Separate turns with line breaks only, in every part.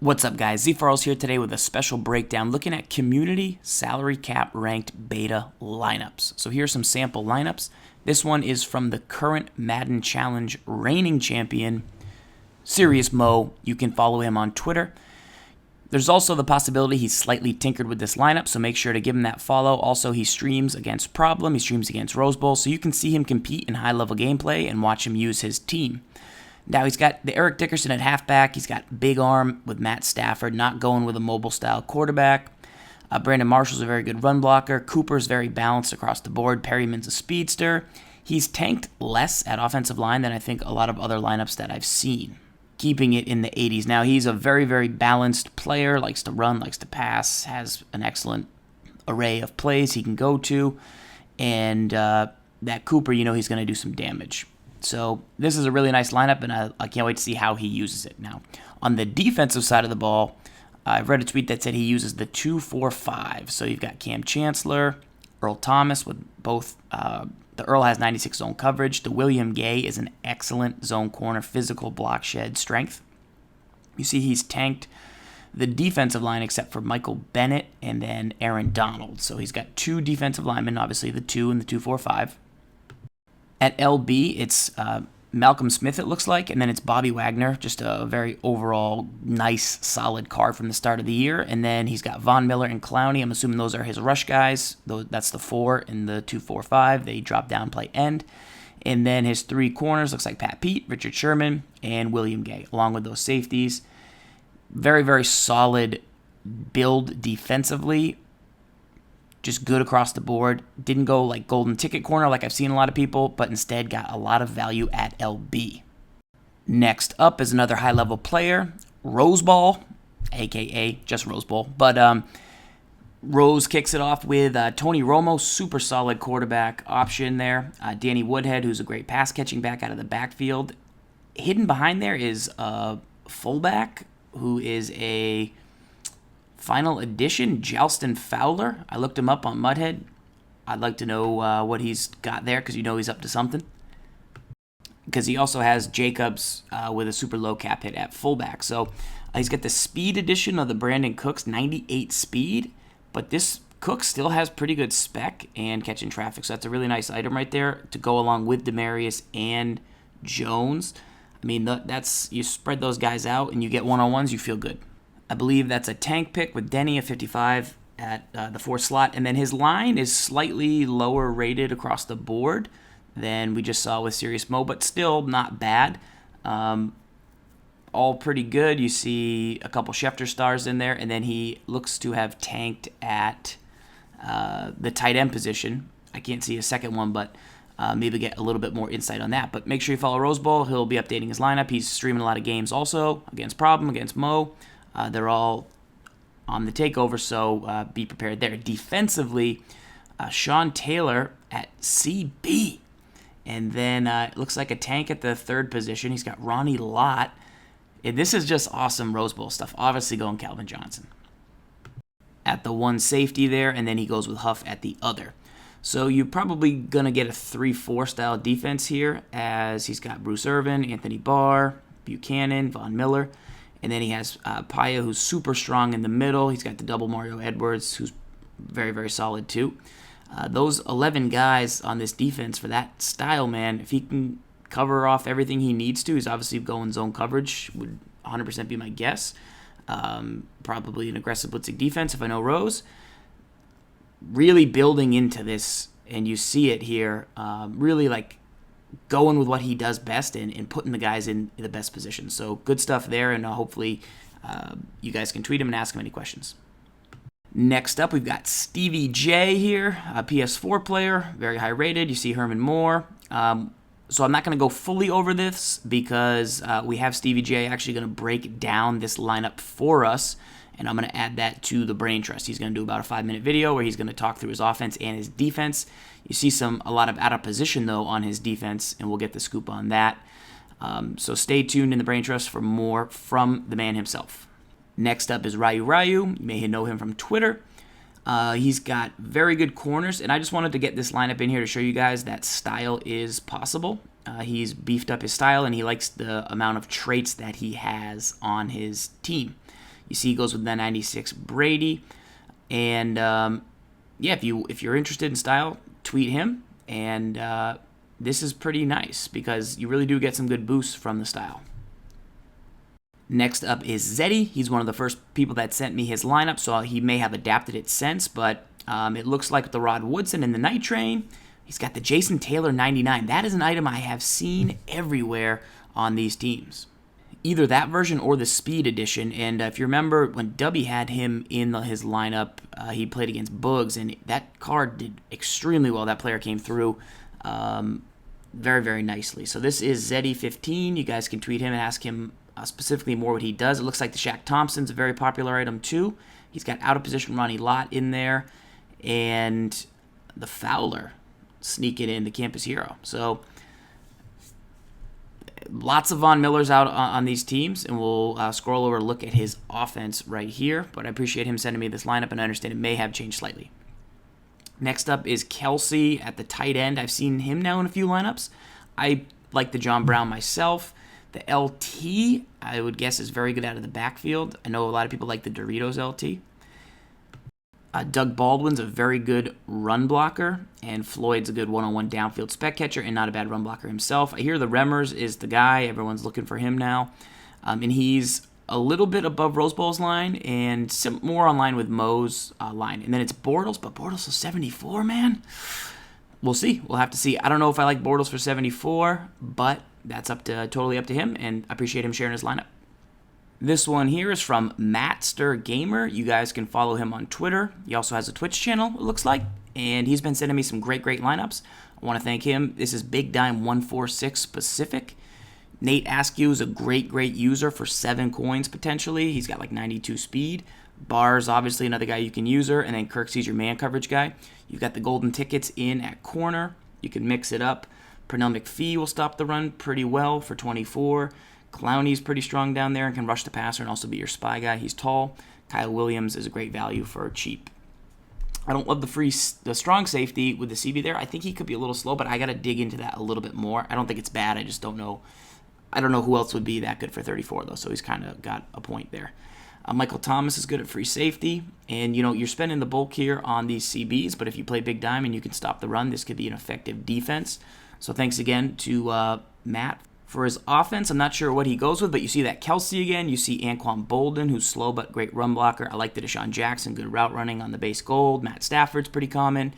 What's up, guys? Z4Ls here today with a special breakdown looking at community salary cap ranked beta lineups. So here's some sample lineups. This one is from the current Madden Challenge reigning champion, Serious Mo. You can follow him on Twitter. There's also the possibility he's slightly tinkered with this lineup, so make sure to give him that follow. Also, he streams against Problem, he streams against Rose Bowl, so you can see him compete in high-level gameplay and watch him use his team. Now he's got the Eric Dickerson at halfback. He's got big arm with Matt Stafford, not going with a mobile-style quarterback. Brandon Marshall's a very good run blocker. Cooper's very balanced across the board. Perryman's a speedster. He's tanked less at offensive line than I think a lot of other lineups that I've seen, keeping it in the 80s. Now he's a very, very balanced player, likes to run, likes to pass, has an excellent array of plays he can go to, and that Cooper, he's going to do some damage. So this is a really nice lineup, and I can't wait to see how he uses it. Now, on the defensive side of the ball, I read a tweet that said he uses the 2-4-5. So you've got Cam Chancellor, Earl Thomas with both. The Earl has 96 zone coverage. The William Gay is an excellent zone corner, physical, block shed, strength. You see he's tanked the defensive line except for Michael Bennett and then Aaron Donald. So he's got two defensive linemen, obviously the 2 and the 2-4-5. At LB, it's Malcolm Smith, it looks like, and then it's Bobby Wagner, just a very overall nice, solid card from the start of the year. And then he's got Von Miller and Clowney. I'm assuming those are his rush guys. That's the 4 and the 2-4-5. They drop down, play end. And then his 3 corners looks like Pat Pete, Richard Sherman, and William Gay, along with those safeties. Very, very solid build defensively. Just good across the board. Didn't go like golden ticket corner like I've seen a lot of people, but instead got a lot of value at LB. Next up is another high-level player, Rose Ball, a.k.a. just Rose Bowl. But Rose kicks it off with Tony Romo, super solid quarterback option there. Danny Woodhead, who's a great pass-catching back out of the backfield. Hidden behind there is a fullback who is a final edition, Jalston Fowler. I looked him up on Mudhead. I'd like to know what he's got there because he's up to something. Because he also has Jacobs with a super low cap hit at fullback. So he's got the speed edition of the Brandon Cooks, 98 speed. But this Cook still has pretty good spec and catching traffic. So that's a really nice item right there to go along with Demarius and Jones. I mean, that's you spread those guys out and you get one-on-ones, you feel good. I believe that's a tank pick with Denny at 55 at the 4 slot. And then his line is slightly lower rated across the board than we just saw with Serious Mo, but still not bad. All pretty good. You see a couple Schefter stars in there, and then he looks to have tanked at the tight end position. I can't see a second one, but maybe get a little bit more insight on that. But make sure you follow Rose Bowl. He'll be updating his lineup. He's streaming a lot of games also against Problem, against Mo. They're all on the takeover, so be prepared there. Defensively, Sean Taylor at CB. And then it looks like a tank at the 3rd position. He's got Ronnie Lott. And this is just awesome Rose Bowl stuff. Obviously going Calvin Johnson at the 1 safety there, and then he goes with Huff at the other. So you're probably going to get a 3-4 style defense here, as he's got Bruce Irvin, Anthony Barr, Buchanan, Von Miller. And then he has Paya, who's super strong in the middle. He's got the double Mario Edwards, who's very, very solid too. Those 11 guys on this defense for that style, man, if he can cover off everything he needs to, he's obviously going zone coverage, would 100% be my guess. Probably an aggressive blitzing defense if I know Rose. Really building into this, and you see it here, really like going with what he does best and putting the guys in the best position. So good stuff there, and hopefully you guys can tweet him and ask him any questions. Next up, we've got Stevie J here, a PS4 player, very high rated. You see Herman Moore. So I'm not going to go fully over this because we have Stevie J actually going to break down this lineup for us, and I'm going to add that to the Brain Trust. He's going to do about a 5-minute video where he's going to talk through his offense and his defense. You see a lot of out of position, though, on his defense, and we'll get the scoop on that. So stay tuned in the Brain Trust for more from the man himself. Next up is Ryu Ryu. You may know him from Twitter. He's got very good corners, and I just wanted to get this lineup in here to show you guys that style is possible. He's beefed up his style, and he likes the amount of traits that he has on his team. You see he goes with the 96 Brady. And yeah, if you're interested in style, tweet him. And this is pretty nice because you really do get some good boosts from the style. Next up is Zeddy. He's one of the first people that sent me his lineup, so he may have adapted it since, but it looks like the Rod Woodson and the Night Train. He's got the Jason Taylor 99. That is an item I have seen everywhere on these teams. Either that version or the Speed Edition, and if you remember when Dubby had him in his lineup, he played against Boogs, and that card did extremely well. That player came through very, very nicely. So this is Zeddy15. You guys can tweet him and ask him specifically more what he does. It looks like the Shaq Thompson's a very popular item too. He's got out of position Ronnie Lott in there, and the Fowler sneaking in, the campus hero. So lots of Von Millers out on these teams, and we'll scroll over and look at his offense right here. But I appreciate him sending me this lineup, and I understand it may have changed slightly. Next up is Kelsey at the tight end. I've seen him now in a few lineups. I like the John Brown myself. The LT, I would guess, is very good out of the backfield. I know a lot of people like the Doritos LT. Doug Baldwin's a very good run blocker, and Floyd's a good one-on-one downfield spec catcher and not a bad run blocker himself. I hear the Remmers is the guy. Everyone's looking for him now. And he's a little bit above Rose Bowl's line and more on line with Moe's line. And then it's Bortles, but Bortles is 74, man. We'll see. We'll have to see. I don't know if I like Bortles for 74, but that's totally up to him, and I appreciate him sharing his lineup. This one here is from Matster Gamer. You guys can follow him on Twitter. He also has a Twitch channel, it looks like, and he's been sending me some great lineups. I want to thank him. This is Big Dime 146 Pacific. Nate Askew is a great user for 7 coins potentially. He's got like 92 speed. Barr's obviously another guy you can use her, and then Kirksey's your man coverage guy. You've got the golden tickets in at corner. You can mix it up. Pernell McPhee will stop the run pretty well for 24. Clowney's pretty strong down there and can rush the passer and also be your spy guy. He's tall. Kyle Williams is a great value for cheap. I don't love the strong safety with the CB there. I think he could be a little slow, but I got to dig into that a little bit more. I don't think it's bad. I just don't know. I don't know who else would be that good for 34, though, so he's kind of got a point there. Michael Thomas is good at free safety, and you're spending the bulk here on these CBs, but if you play Big Dime and you can stop the run, this could be an effective defense. So thanks again to Matt for his offense. I'm not sure what he goes with, but you see that Kelsey again. You see Anquan Bolden, who's slow but great run blocker. I like the Deshaun Jackson, good route running on the base gold. Matt Stafford's pretty common.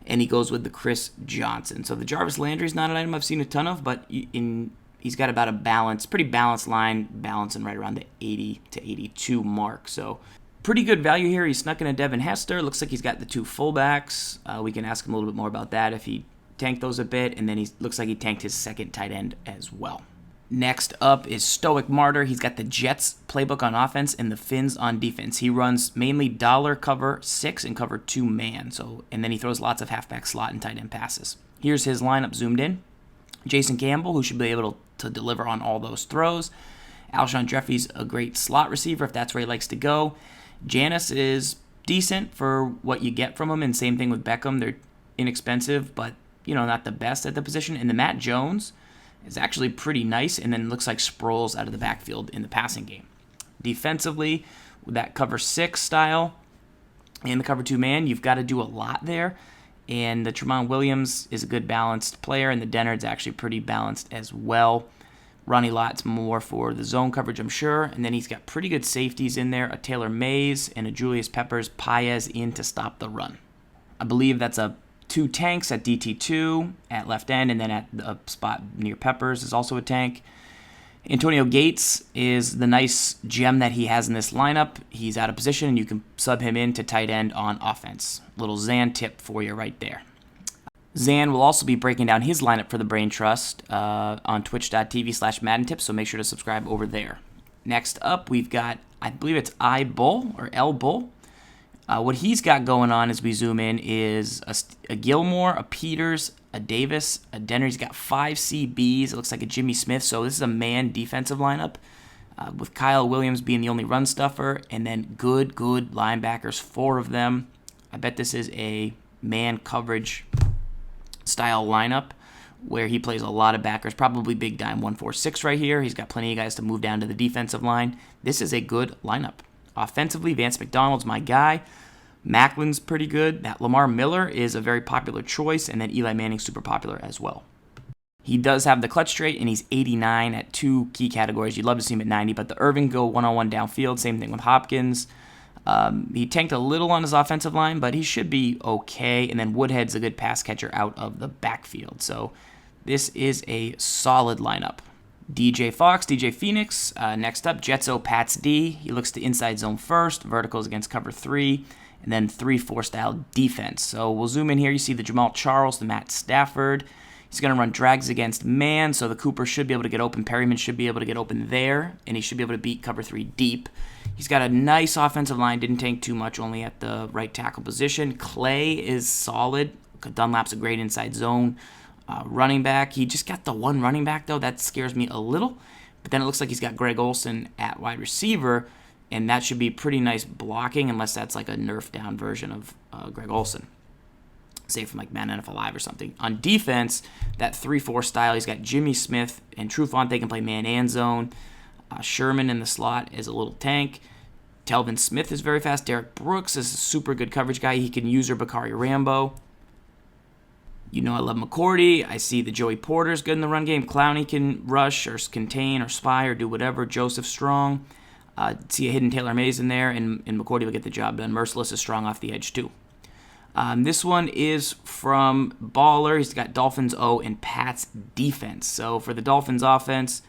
And he goes with the Chris Johnson. So the Jarvis Landry's not an item I've seen a ton of, but he's got about a pretty balanced line, balancing right around the 80 to 82 mark. So pretty good value here. He snuck in a Devin Hester. Looks like he's got the 2 fullbacks. We can ask him a little bit more about that if he tanked those a bit, and then he looks like he tanked his second tight end as well. Next up is Stoic Martyr. He's got the Jets playbook on offense and the Finns on defense. He runs mainly dollar cover 6 and cover 2 man. And then he throws lots of halfback slot and tight end passes. Here's his lineup zoomed in. Jason Campbell, who should be able to deliver on all those throws. Alshon Jeffrey's a great slot receiver if that's where he likes to go. Janis is decent for what you get from him, and same thing with Beckham. They're inexpensive, but not the best at the position. And the Matt Jones is actually pretty nice, and then looks like Sproles out of the backfield in the passing game. Defensively, with that cover 6 style and the cover 2 man, you've got to do a lot there. And the Tramon Williams is a good balanced player, and the Dennard's actually pretty balanced as well. Ronnie Lott's more for the zone coverage, I'm sure. And then he's got pretty good safeties in there, a Taylor Mays and a Julius Peppers Paez in to stop the run. I believe that's 2 tanks at DT2 at left end, and then at the spot near Peppers is also a tank. Antonio Gates is the nice gem that he has in this lineup. He's out of position, and you can sub him in to tight end on offense. Little Zan tip for you right there. Zan will also be breaking down his lineup for the Brain Trust on twitch.tv/MaddenTips, so make sure to subscribe over there. Next up, we've got, I believe it's iBull or L Bull. What he's got going on as we zoom in is a Gilmore, a Peters, a Davis, a Denner. He's got 5 CBs. It looks like a Jimmy Smith. So this is a man defensive lineup with Kyle Williams being the only run stuffer, and then good linebackers, 4 of them. I bet this is a man coverage style lineup where he plays a lot of backers, probably Big Dime 146 right here. He's got plenty of guys to move down to the defensive line. This is a good lineup. Offensively, Vance McDonald's my guy. Macklin's pretty good. That Lamar Miller is a very popular choice, and then Eli Manning's super popular as well. He does have the clutch trait, and he's 89 at 2 key categories. You'd love to see him at 90, but the Irving go one-on-one downfield. Same thing with Hopkins. He tanked a little on his offensive line, but he should be okay. And then Woodhead's a good pass catcher out of the backfield. So this is a solid lineup. DJ Fox, DJ Phoenix. Next up, Jetso Pats D. He looks to inside zone first, verticals against cover 3, and then 3-4 style defense. So we'll zoom in here. You see the Jamal Charles, the Matt Stafford. He's going to run drags against man, so the Cooper should be able to get open. Perryman should be able to get open there, and he should be able to beat cover 3 deep. He's got a nice offensive line, didn't tank too much, only at the right tackle position. Clay is solid. Dunlap's a great inside zone running back. He just got the one running back, though. That scares me a little. But then it looks like he's got Greg Olsen at wide receiver, and that should be pretty nice blocking, unless that's like a nerfed down version of Greg Olsen. Say from like Madden NFL Live or something. On defense, that 3-4 style, he's got Jimmy Smith and Trufant. They can play man and zone. Sherman in the slot is a little tank. Telvin Smith is very fast. Derek Brooks is a super good coverage guy. He can use Bakari Rambo. You know I love McCourty. I see the Joey Porter's good in the run game. Clowney can rush or contain or spy or do whatever. Joseph Strong. See a hidden Taylor Mays in there, and McCourty will get the job done. Merciless is strong off the edge too. This one is from Baller. He's got Dolphins O and Pats defense. So for the Dolphins offense,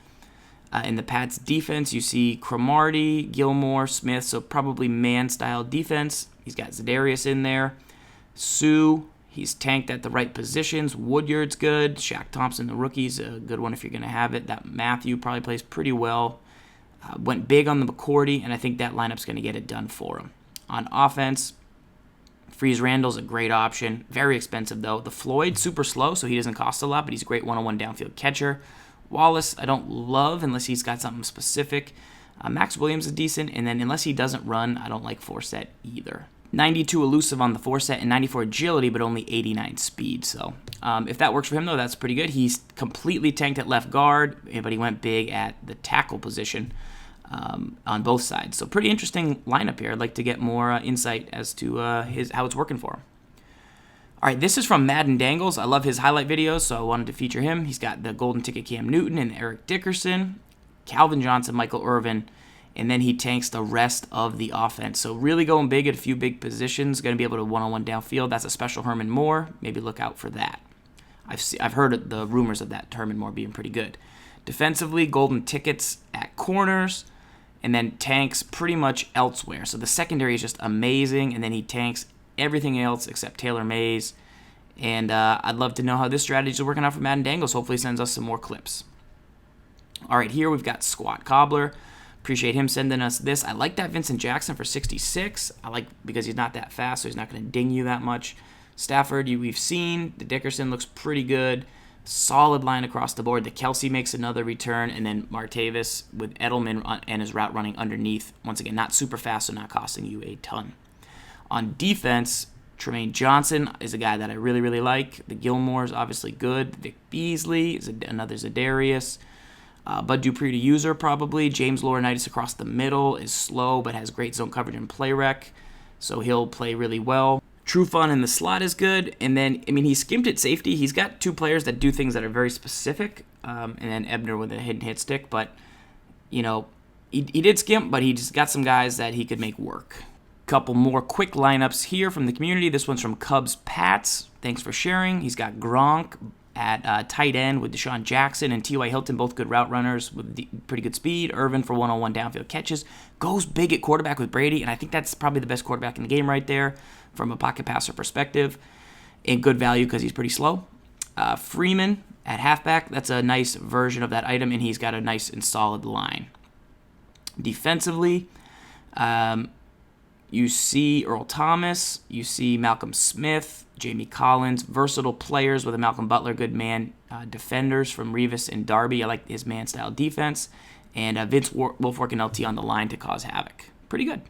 in the Pats defense, you see Cromartie, Gilmore, Smith, so probably man-style defense. He's got Za'Darius in there. Sue, he's tanked at the right positions. Woodyard's good. Shaq Thompson, the rookie's a good one if you're going to have it. That Matthew probably plays pretty well. Went big on the McCourty, and I think that lineup's going to get it done for him. On offense, Freeze Randall's a great option. Very expensive, though. The Floyd, super slow, so he doesn't cost a lot, but he's a great one-on-one downfield catcher. Wallace, I don't love unless he's got something specific. Max Williams is decent, and then unless he doesn't run, I don't like Forsett either. 92 elusive on the Forsett and 94 agility, but only 89 speed. So if that works for him, though, that's pretty good. He's completely tanked at left guard, but he went big at the tackle position on both sides. So pretty interesting lineup here. I'd like to get more insight as to how it's working for him. All right, this is from Madden Dangles. I love his highlight videos, so I wanted to feature him. He's got the golden ticket Cam Newton and Eric Dickerson, Calvin Johnson, Michael Irvin, and then he tanks the rest of the offense. So really going big at a few big positions. Going to be able to one-on-one downfield. That's a special Herman Moore. Maybe look out for that. I've heard the rumors of that Herman Moore being pretty good. Defensively, golden tickets at corners, and then tanks pretty much elsewhere. So the secondary is just amazing, and then he tanks everything else except Taylor Mays. And I'd love to know how this strategy is working out for Madden Dangles. Hopefully he sends us some more clips. All right, here we've got Squat Cobbler. Appreciate him sending us this. I like that Vincent Jackson for 66. I like because he's not that fast, so he's not going to ding you that much. Stafford, we've seen. The Dickerson looks pretty good. Solid line across the board. The Kelsey makes another return, and then Martavis with Edelman and his route running underneath. Once again, not super fast, so not costing you a ton. On defense, Tremaine Johnson is a guy that I really, really like. The Gilmore's obviously good. Vic Beasley is another Za'Darius. Bud Dupree to user probably. James Laurinaitis across the middle is slow but has great zone coverage and play rec, so he'll play really well. Trufant in the slot is good, and then, he skimped at safety. He's got two players that do things that are very specific, and then Ebner with a hit stick, but, he did skimp, but he just got some guys that he could make work. Couple more quick lineups here from the community. This one's from Cubs Pats. Thanks for sharing. He's got Gronk at tight end with Deshaun Jackson and T.Y. Hilton, both good route runners with pretty good speed. Irvin for one-on-one downfield catches. Goes big at quarterback with Brady, and I think that's probably the best quarterback in the game right there from a pocket passer perspective. And good value because he's pretty slow. Freeman at halfback. That's a nice version of that item, and he's got a nice and solid line. Defensively, you see Earl Thomas, you see Malcolm Smith, Jamie Collins, versatile players with a Malcolm Butler, good man defenders from Revis and Darby. I like his man-style defense. And Vince Wilfork and LT on the line to cause havoc. Pretty good.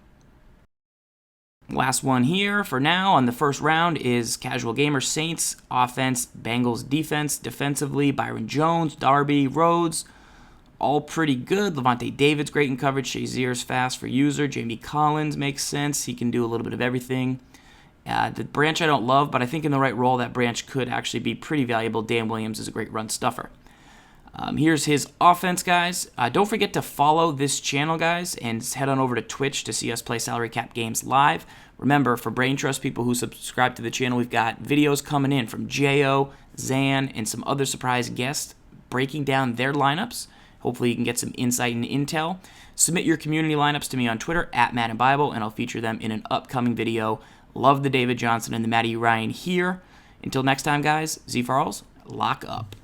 Last one here for now on the first round is Casual Gamer Saints offense, Bengals defense. Defensively, Byron Jones, Darby, Rhodes. all pretty good. Levante David's great in coverage. Shazier's fast for user. Jamie Collins makes sense. He can do a little bit of everything. The branch I don't love, but I think in the right role, that branch could actually be pretty valuable. Dan Williams is a great run stuffer. Here's his offense, guys. Don't forget to follow this channel, guys, and head on over to Twitch to see us play salary cap games live. Remember, for Brain Trust people who subscribe to the channel, we've got videos coming in from J.O., Zan, and some other surprise guests breaking down their lineups. Hopefully you can get some insight and intel. Submit your community lineups to me on Twitter, @MaddenBible, and I'll feature them in an upcoming video. Love the David Johnson and the Matty Ryan here. Until next time, guys, Z Farls, lock up.